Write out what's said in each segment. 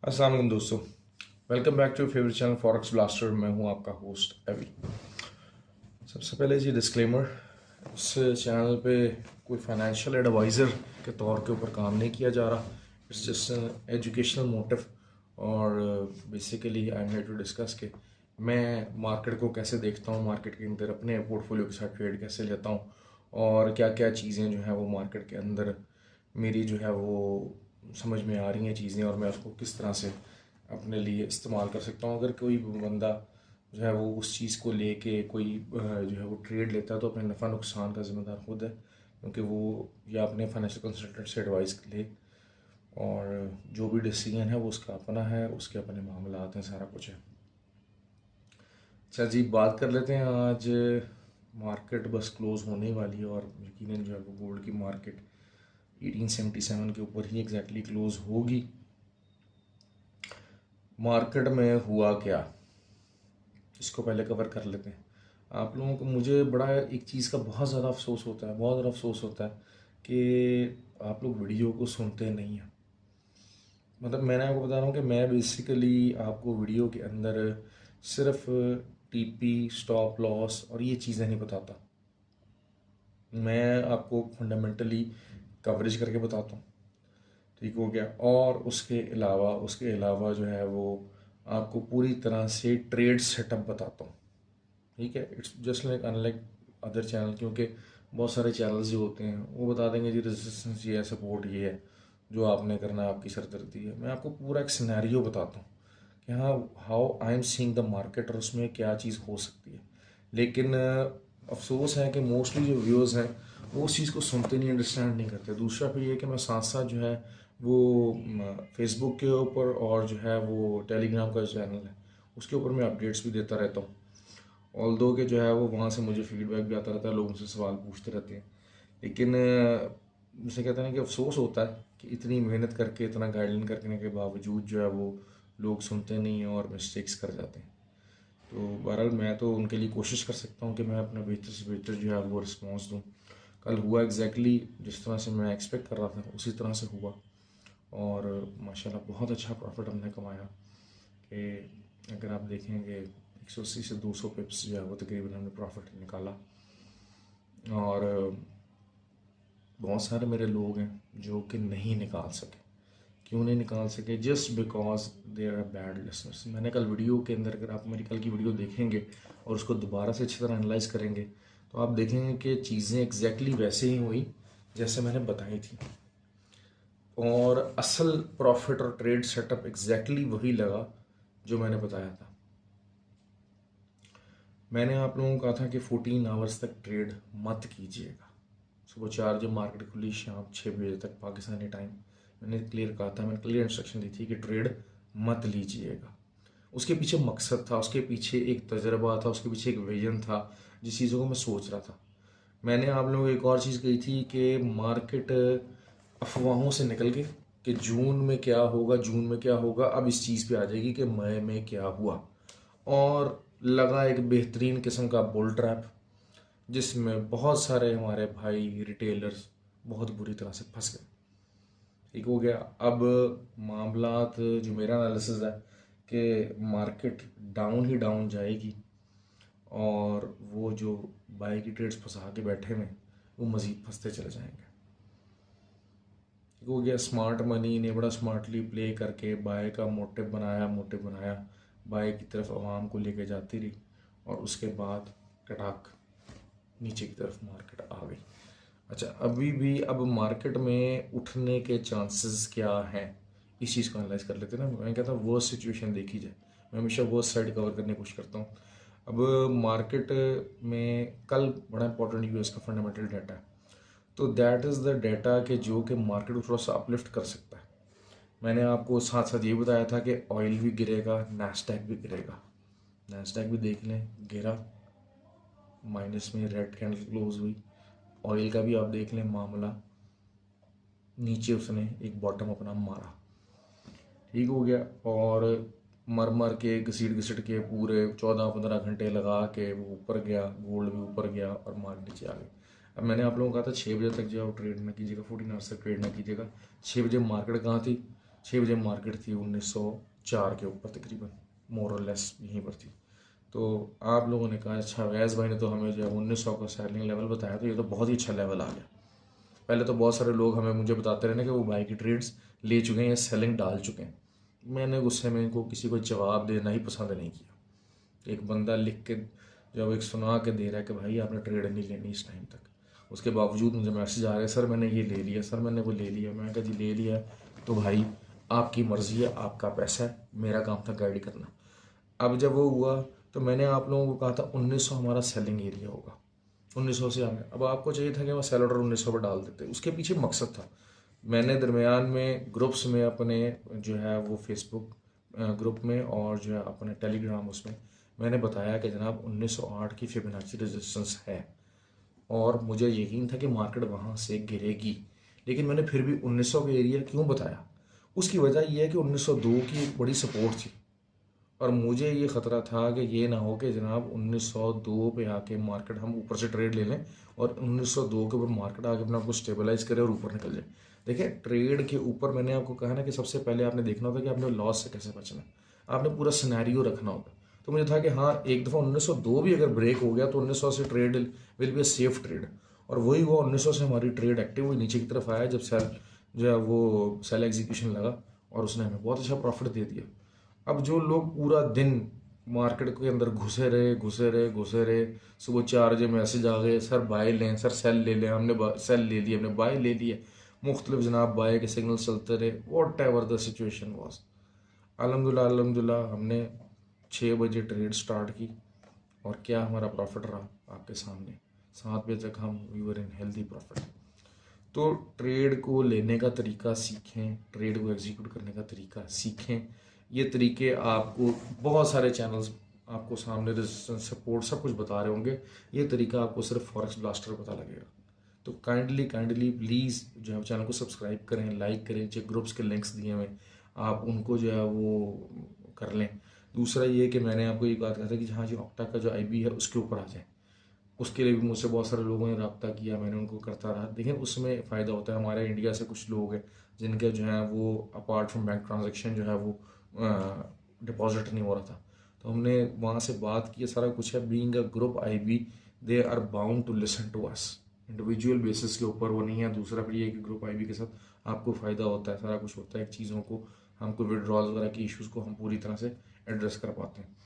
अस्सलाम वालेकुम दोस्तों। Welcome back to favourite channel Forex Blaster. मैं हूं आपका होस्ट एवी। सबसे पहले जी डिस्क्लेमर, इस चैनल पे कोई फाइनेंशियल एडवाइज़र के तौर के ऊपर काम नहीं किया जा रहा। It's just educational motive. और basically I am here to discuss के मैं मार्केट को कैसे देखता हूँ, मार्केट के अंदर अपने पोर्टफोलियो के साथ ट्रेड कैसे लेता हूँ, और क्या क्या चीज़ें जो हैं वो मार्केट के अंदर मेरी जो है वो समझ में आ रही हैं चीज़ें, और मैं उसको किस तरह से अपने लिए इस्तेमाल कर सकता हूँ। अगर कोई बंदा जो है वो उस चीज़ को लेके कोई जो है वो ट्रेड लेता है तो अपने नफ़ा नुकसान का ज़िम्मेदार खुद है, क्योंकि वो या अपने फाइनेंशियल कंसल्टेंट से एडवाइस ले, और जो भी डिसीजन है वो उसका अपना है, उसके अपने मामलात हैं, सारा कुछ है। अच्छा जी, बात कर लेते हैं। आज मार्केट बस क्लोज़ होने वाली है और यकीनन जो है वो गोल्ड की मार्केट 1877 के ऊपर ही एग्जैक्टली क्लोज़ होगी। मार्केट में हुआ क्या, इसको पहले कवर कर लेते हैं। आप लोगों को, मुझे बड़ा एक चीज़ का बहुत ज़्यादा अफसोस होता है, बहुत ज़्यादा अफसोस होता है कि आप लोग वीडियो को सुनते नहीं हैं। मतलब मैंने आपको बता रहा हूँ कि मैं बेसिकली आपको वीडियो के अंदर सिर्फ टीपी, स्टॉप लॉस और ये चीज़ें नहीं बताता। मैं आपको फंडामेंटली कवरेज करके बताता हूँ, ठीक हो गया। और उसके अलावा जो है वो आपको पूरी तरह से ट्रेड सेटअप बताता हूँ, ठीक है। It's just like unlike other channel, क्योंकि बहुत सारे चैनल्स जो होते हैं वो बता देंगे जी रेजिस्टेंस ये है, सपोर्ट ये है, जो आपने करना है आपकी सरदर्दी है। मैं आपको पूरा एक सिनेरियो बताता हूँ कि हाँ, how I am seeing the market और उसमें क्या चीज़ हो सकती है। लेकिन अफसोस है कि मोस्टली जो व्यूअर्स हैं वो उस चीज़ को सुनते नहीं, अंडरस्टैंड नहीं करते। दूसरा फिर ये कि मैं साथ साथ जो है वो फेसबुक के ऊपर और जो है वो टेलीग्राम का चैनल है उसके ऊपर मैं अपडेट्स भी देता रहता हूँ। ऑल्दो के जो है वो वहाँ से मुझे फीडबैक भी आता रहता है, लोगों से सवाल पूछते रहते हैं। लेकिन जिसे कहते हैं कि अफसोस होता है कि इतनी मेहनत करके, इतना गाइडलाइन करने के बावजूद जो है वो लोग सुनते नहीं हैं और मिस्टेक्स कर जाते हैं। तो बहरहाल मैं तो उनके लिए कोशिश कर सकता हूँ कि मैं अपना बेहतर से बेहतर जो है वो रिस्पॉन्स दूँ। कल हुआ एग्जैक्टली जिस तरह से मैं एक्सपेक्ट कर रहा था उसी तरह से हुआ, और माशाल्लाह बहुत अच्छा प्रॉफिट हमने कमाया। कि अगर आप देखेंगे 180 से 200 पिप्स जो है वो तकरीबन हमने प्रॉफिट निकाला। और बहुत सारे मेरे लोग हैं जो कि नहीं निकाल सके। क्यों नहीं निकाल सके? Just because they are bad listeners. मैंने कल वीडियो के अंदर, अगर आप मेरी कल की वीडियो देखेंगे और उसको दोबारा से अच्छी तरह एनालाइज करेंगे तो आप देखेंगे कि चीज़ें एग्जैक्टली वैसे ही हुई जैसे मैंने बताई थी, और असल प्रॉफिट और ट्रेड सेटअप एग्जैक्टली वही लगा जो मैंने बताया था। मैंने आप लोगों को कहा था कि 14 आवर्स तक ट्रेड मत कीजिएगा। सुबह 4 जब मार्केट खुली, शाम 6 बजे तक पाकिस्तानी टाइम, मैंने क्लियर कहा था, मैंने क्लियर इंस्ट्रक्शन दी थी कि ट्रेड मत लीजिएगा। उसके पीछे मकसद था, उसके पीछे एक तजर्बा था, उसके पीछे एक विजन था, जिस चीज़ों को मैं सोच रहा था। मैंने आप लोगों को एक और चीज़ कही थी कि मार्केट अफवाहों से निकल के कि जून में क्या होगा, जून में क्या होगा, अब इस चीज़ पे आ जाएगी कि मई में क्या हुआ। और लगा एक बेहतरीन किस्म का बुल ट्रैप, जिसमें बहुत सारे हमारे भाई रिटेलर्स बहुत बुरी तरह से फंस गए, ठीक हो गया। अब मामलात, जो मेरा एनालिसिस है कि मार्केट डाउन ही डाउन जाएगी, और वो जो बाई की ट्रेड्स फंसा के बैठे हुए वो मज़ीद फंसते चले जाएंगे, ठीक हो गया। स्मार्ट मनी ने बड़ा स्मार्टली प्ले करके बाय का मोटिव बनाया, बाय की तरफ आवाम को लेके जाती रही, और उसके बाद कटाक नीचे की तरफ मार्केट आ गई। अच्छा, अभी भी अब मार्केट में उठने के चांसेस क्या हैं, इस चीज़ को एनालाइज कर लेते हैं ना। मैं कहता हूँ वर्स्ट सिचुएशन देखी जाए, मैं हमेशा वर्स्ट साइड कवर करने की कोशिश करता हूँ। अब मार्केट में कल बड़ा इंपॉर्टेंट यूएस का फंडामेंटल डाटा है, तो दैट इज़ द डाटा कि जो कि मार्केट को थोड़ा सा अपलिफ्ट कर सकता है। मैंने आपको साथ साथ ये बताया था कि ऑयल भी गिरेगा, नैस्डैक भी गिरेगा। नैस्डैक भी देख लें, गिरा, माइनस में रेड कैंडल क्लोज हुई। ऑयल का भी आप देख लें मामला, नीचे उसने एक बॉटम अपना मारा, ठीक हो गया। और मर मर के घसीट घसीट के पूरे 14-15 घंटे लगा के वो ऊपर गया, गोल्ड भी ऊपर गया और मार्केट नीचे आ गई। अब मैंने आप लोगों को कहा था 6 बजे तक जाओ, ट्रेड ना कीजिएगा, 14 आवर्स तक ट्रेड ना कीजिएगा। 6 बजे मार्केट कहाँ थी? 6 बजे मार्केट थी 1904 के ऊपर तकरीबन, मोर और लेस यहीं पर थी। तो आप लोगों ने कहा अच्छा अवैस भाई ने तो हमें जो है 1900 का सेलिंग लेवल बताया, तो ये तो बहुत ही अच्छा लेवल आ गया। पहले तो बहुत सारे लोग मुझे बताते रहे ना कि वो बाई की ट्रेड्स ले चुके हैं या सेलिंग डाल चुके हैं। मैंने गुस्से में इनको किसी को जवाब देना ही पसंद नहीं किया। एक बंदा लिख के जब एक सुना के दे रहा है कि भाई आपने ट्रेड नहीं लेनी इस टाइम तक, उसके बावजूद मुझे मैसेज आ रहा है सर मैंने ये ले लिया, सर मैंने वो ले लिया। मैंने कहा जी ले लिया है तो भाई आपकी मर्ज़ी है, आपका पैसा है, मेरा काम था गाइड करना। अब जब वो हुआ तो मैंने आप लोगों को कहा था 1900 हमारा सेलिंग एरिया होगा, 1900 से आगे। अब आपको चाहिए था कि मैं सेल ऑर्डर 1900 पर डाल देते, उसके पीछे मकसद था। मैंने दरमियान में ग्रुप्स में अपने जो है वो फेसबुक ग्रुप में और जो है अपने टेलीग्राम उसमें मैंने बताया कि जनाब 1908 की फिबोनाची रेजिस्टेंस है और मुझे यकीन था कि मार्केट वहाँ से गिरेगी। लेकिन मैंने फिर भी 1900 का एरिया क्यों बताया, उसकी वजह यह है कि 1902 की एक बड़ी सपोर्ट थी और मुझे ये ख़तरा था कि ये ना हो कि जनाब 1902 पे आके मार्केट हम ऊपर से ट्रेड ले लें और 1902 के ऊपर मार्केट आके अपने आप को स्टेबलाइज करे और ऊपर निकल जाए। देखिए ट्रेड के ऊपर मैंने आपको कहा ना कि सबसे पहले आपने देखना होता है कि आपने लॉस से कैसे बचना है, आपने पूरा सिनेरियो रखना होगा। तो मुझे था कि हाँ एक दफ़ा 1902 भी अगर ब्रेक हो गया तो 1900 से trade will be a safe trade, और वही हुआ। 1900 से हमारी ट्रेड एक्टिव हुई, नीचे की तरफ आया जब सेल जो है वो सेल एग्जीक्यूशन लगा और उसने हमें बहुत अच्छा प्रॉफिट दे दिया। अब जो लोग पूरा दिन मार्केट के अंदर घुसे रहे घुसे रहे घुसे रहे, सुबह 4 बजे मैसेज आ गए सर बाय लें, सर सेल ले लें, हमने सेल ले लिया, हमने बाय ले लिया, मुख्तलिफ जनाब बाय के सिग्नल चलते रहे, what ever the situation was. अल्हम्दुलिल्लाह अल्हम्दुलिल्लाह हमने 6 बजे ट्रेड स्टार्ट की और क्या हमारा प्रॉफिट रहा आपके सामने। 7 बजे तक हम we were in healthy profit. तो ट्रेड को लेने का तरीका सीखें, ट्रेड को एग्जीक्यूट करने का तरीका सीखें। ये तरीके आपको बहुत सारे चैनल्स आपको सामने रेजिस्टेंस सपोर्ट सब कुछ बता रहे होंगे, ये तरीका आपको सिर्फ फॉरेक्स ब्लास्टर पता लगेगा। तो काइंडली काइंडली प्लीज़ जो है चैनल को सब्सक्राइब करें, लाइक करें, जो ग्रुप्स के लिंक्स दिए हुए आप उनको जो है वो कर लें। दूसरा ये कि मैंने आपको ये बात कहा था कि जहाँ जो ऑक्टा का जो आईबी है उसके ऊपर आ जाए, उसके लिए भी मुझसे बहुत सारे लोगों ने रब्ता किया, मैंने उनको करता रहा। लेकिन उसमें फ़ायदा होता है, हमारे इंडिया से कुछ लोग हैं जिनके जो है वो अपार्ट फ्रॉम बैंक ट्रांजेक्शन जो है वो डिपॉजिट नहीं हो रहा था, तो हमने वहाँ से बात की, सारा कुछ है। Being a group I be they are bound to listen to us, individual basis के ऊपर वो नहीं है। दूसरा फिर ये कि ग्रुप आई बी के साथ आपको फ़ायदा होता है, सारा कुछ होता है, चीज़ों को हमको विड्रॉल वगैरह की इश्यूज़ को हम पूरी तरह से एड्रेस कर पाते हैं।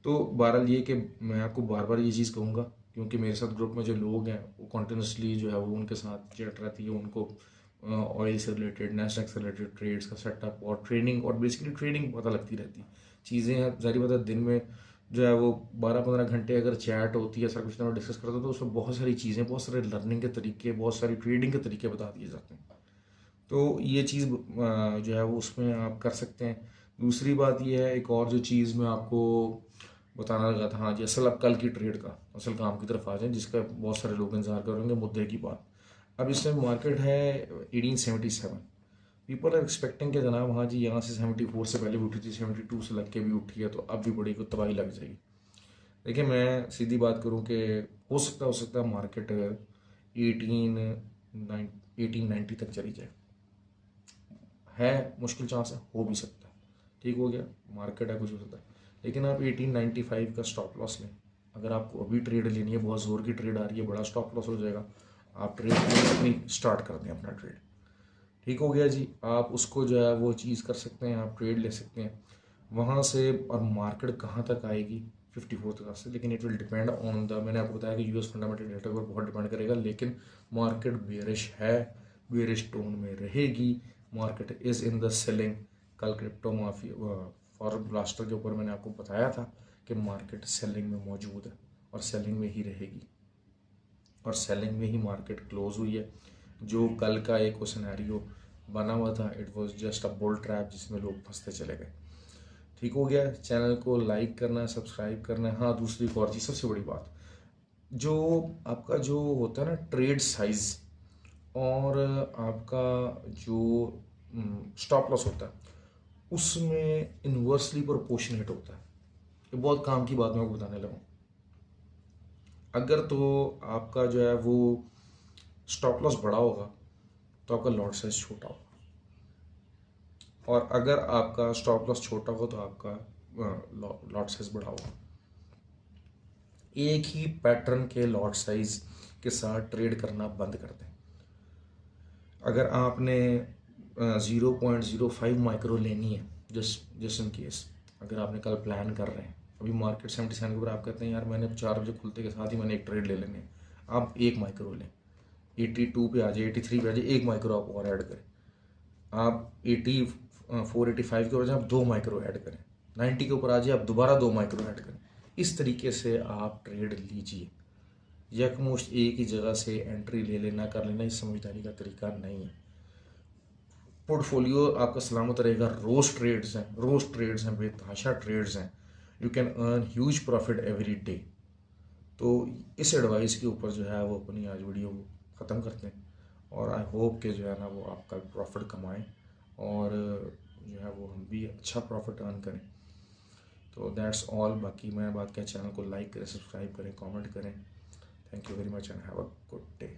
तो बहरहाल ये कि मैं आपको बार बार ये चीज़ कहूँगा क्योंकि मेरे साथ ग्रुप में जो लोग हैं वो कॉन्टिन्यूसली जो है वो उनके साथ चैट रहती है, उनको ऑयल से रिलेटेड, नैसडेक से रिलेटेड ट्रेड्स का सेटअप और ट्रेडिंग और बेसिकली ट्रेडिंग पता लगती रहती है। चीज़ें हैं जारी बात है, दिन में जो है वो 12-15 घंटे अगर चैट होती है, सारा कुछ ना डिस्कस करते हैं तो उसमें बहुत सारी चीज़ें, बहुत सारे लर्निंग के तरीके, बहुत सारी ट्रेडिंग के तरीके बता दिए जाते हैं। तो ये चीज़ जो है वो उसमें आप कर सकते हैं। दूसरी बात ये है, एक और जो चीज़ मैं आपको बताना लगा था, हाँ जी, असल अब कल की ट्रेड का असल काम की तरफ आ जाए जिसका बहुत सारे लोग इंतजार करेंगे, मुद्दे की बात। अब इसमें मार्केट है 1877, पीपल आर एक्सपेक्टिंग कि जनाब हाँ जी यहाँ से 74 से पहले भी उठी थी, 72 से लग के भी उठी है, तो अब भी बड़ी को तबाही लग जाएगी। देखिए मैं सीधी बात करूँ कि हो सकता है मार्केट 1890 तक चली जाए, है मुश्किल चांस है, हो भी सकता है, ठीक हो गया, मार्केट है, कुछ हो सकता है। लेकिन आप 1895 का स्टॉप लॉस लें। अगर आपको अभी ट्रेड लेनी है, बहुत ज़ोर की ट्रेड आ रही है, बड़ा स्टॉप लॉस हो जाएगा, आप ट्रेड अपनी स्टार्ट कर दें अपना ट्रेड, ठीक हो गया जी। आप उसको जो है वो चीज़ कर सकते हैं, आप ट्रेड ले सकते हैं वहाँ से। और मार्केट कहाँ तक आएगी 54 तक से, लेकिन it will depend on the, मैंने आपको बताया कि यूएस फंडामेंटल डेटा पर बहुत डिपेंड करेगा। लेकिन मार्केट बेरिश है, बेरिश टोन में रहेगी, market is in the selling. कल क्रिप्टो माफिया फॉरेक्स ब्लास्टर के ऊपर मैंने आपको बताया था कि मार्केट सेलिंग में मौजूद है और सेलिंग में ही रहेगी, और सेलिंग में ही मार्केट क्लोज हुई है। जो कल का एक वो सिनेरियो बना हुआ था, it was just a bull trap जिसमें लोग फंसते चले गए, ठीक हो गया। चैनल को लाइक करना है, सब्सक्राइब करना है। हाँ दूसरी एक और चीज़, सबसे बड़ी बात, जो आपका जो होता है ना ट्रेड साइज और आपका जो स्टॉप लॉस होता है उसमें इन्वर्सली प्रोपोर्शनेट होता है। ये बहुत काम की बात मैं आपको बताने लगा। अगर तो आपका जो है वो स्टॉप लॉस बड़ा होगा तो आपका लॉट साइज छोटा होगा। और अगर आपका स्टॉप लॉस छोटा हो तो आपका लॉट साइज बड़ा होगा। एक ही पैटर्न के लॉट साइज के साथ ट्रेड करना बंद कर दें। अगर आपने 0.05 माइक्रो लेनी है, जस्ट इन केस, अगर आपने कल प्लान कर रहे हैं, अभी मार्केट 77 के ऊपर, आप कहते हैं यार मैंने 4 बजे खुलते के साथ ही मैंने एक ट्रेड ले लेने, आप 1 माइक्रो लें, 82 पे आ जाए, 83 पे आ जाए, 1 माइक्रो आप और ऐड करें। आप 84 85 के ऊपर जाए, आप 2 माइक्रो ऐड करें। 90 के ऊपर आ जाए, आप दोबारा 2 माइक्रो ऐड करें। इस तरीके से आप ट्रेड लीजिए। यकमुश्त एक ही जगह से एंट्री ले लेना, कर लेना, इस समझदारी का तरीका नहीं है। पोर्टफोलियो आपका सलामत रहेगा। रोज ट्रेड्स हैं, बेतहाशा ट्रेड्स हैं। You can earn huge profit every day. तो इस एडवाइस के ऊपर जो है वो अपनी आज वीडियो को ख़त्म करते हैं, और आई होप कि जो है ना वो आपका प्रॉफिट कमाएं, और जो है वो हम भी अच्छा प्रॉफिट अर्न करें। तो दैट्स ऑल। बाकी मैं बात क्या, चैनल को लाइक करें, सब्सक्राइब करें, कमेंट करें। Thank you very much and have a good day.